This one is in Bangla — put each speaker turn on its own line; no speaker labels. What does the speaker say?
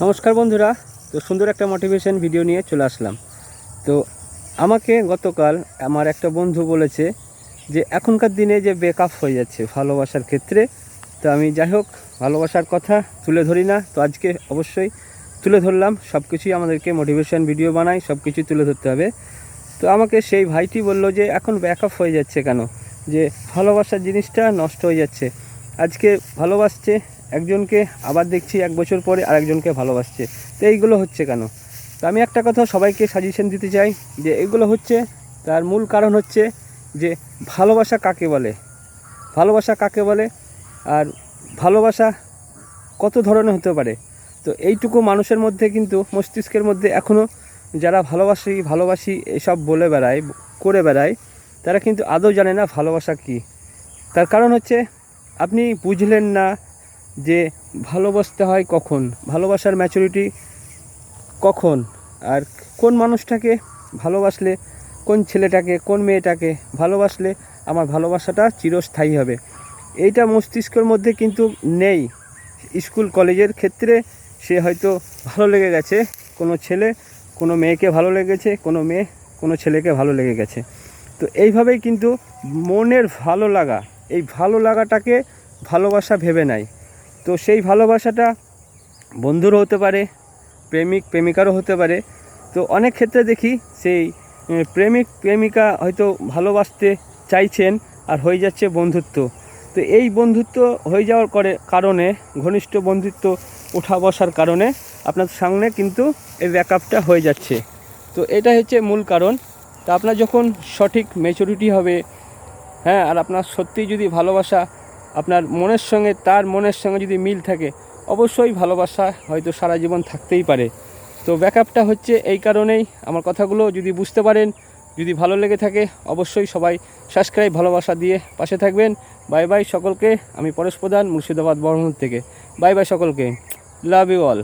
নমস্কার বন্ধুরা। তো সুন্দর একটা মোটিভেশন ভিডিও নিয়ে চলে আসলাম। তো আমাকে গতকাল আমার একটা বন্ধু বলেছে যে এখনকার দিনে যে ব্রেকআপ হয়ে যাচ্ছে ভালোবাসার ক্ষেত্রে। তো আমি যাই হোক ভালোবাসার কথা তুলে ধরি না, তো আজকে অবশ্যই তুলে ধরলাম। সব কিছুই আমাদেরকে মোটিভেশন ভিডিও বানাই, সব কিছুই তুলে ধরতে হবে। তো আমাকে সেই ভাইটি বলল যে এখন ব্রেকআপ হয়ে যাচ্ছে কেন, যে ভালোবাসার জিনিসটা নষ্ট হয়ে যাচ্ছে। আজকে ভালোবাসছে একজনকে, আবার দেখছি 1 বছর পরে আরেকজনকে ভালোবাসছে। তো এইগুলো হচ্ছে কেন? তো আমি একটা কথা সবাইকে সাজেশন দিতে চাই যে এগুলো হচ্ছে, তার মূল কারণ হচ্ছে যে ভালোবাসা কাকে বলে, ভালোবাসা কাকে বলে, আর ভালোবাসা কত ধরনের হতে পারে। তো এইটুকু মানুষের মধ্যে কিন্তু মস্তিষ্কের মধ্যে এখনও যারা ভালোবাসি ভালোবাসি এসব বলে বেড়ায়, করে বেড়ায়, তারা কিন্তু আদৌ জানে না ভালোবাসা কী। তার কারণ হচ্ছে আপনি বুঝলেন না যে ভালোবাসতে হয় কখন, ভালোবাসার ম্যাচুরিটি কখন, আর কোন মানুষটাকে ভালোবাসলে, কোন ছেলেটাকে কোন মেয়েটাকে ভালোবাসলে আমার ভালোবাসাটা চিরস্থায়ী হবে, এইটা মস্তিষ্কের মধ্যে কিন্তু নেই। স্কুল কলেজের ক্ষেত্রে সে হয়তো ভালো লেগে গেছে কোনো ছেলে, কোনো মেয়েকে ভালো লেগেছে, কোনো মেয়ে কোনো ছেলেকে ভালো লেগে গেছে। তো এইভাবেই কিন্তু মনের ভালো লাগা, এই ভালো লাগাটাকে ভালোবাসা ভেবে নেয়। তো সেই ভালোবাসাটা বন্ধুরও হতে পারে, প্রেমিক প্রেমিকারও হতে পারে। তো অনেক ক্ষেত্রে দেখি সেই প্রেমিক প্রেমিকা হয়তো ভালোবাসতে চাইছেন আর হয়ে যাচ্ছে বন্ধুত্ব। তো এই বন্ধুত্ব হয়ে যাওয়ার কারণে, ঘনিষ্ঠ বন্ধুত্ব ওঠা বসার কারণে আপনার সামনে কিন্তু এই ব্যাকআপটা হয়ে যাচ্ছে। তো এটাই হচ্ছে মূল কারণ। তো আপনার যখন সঠিক ম্যাচুরিটি হবে, হ্যাঁ, আর আপনার সত্যিই যদি ভালোবাসা আপনার মনের সঙ্গে, তার মনের সঙ্গে যদি মিল থাকে, অবশ্যই ভালোবাসা হয়তো সারা জীবন থাকতেই পারে। তো ব্যাকআপটা হচ্ছে এই কারণেই। আমার কথাগুলো যদি বুঝতে পারেন, যদি ভালো লেগে থাকে, অবশ্যই সবাই সাবস্ক্রাইব, ভালোবাসা দিয়ে পাশে থাকবেন। বাই বাই সকলকে। আমি পরেশ প্রধান, মুর্শিদাবাদ বর্ধমান থেকে। বাই বাই সকলকে, লাভ ইউ অল।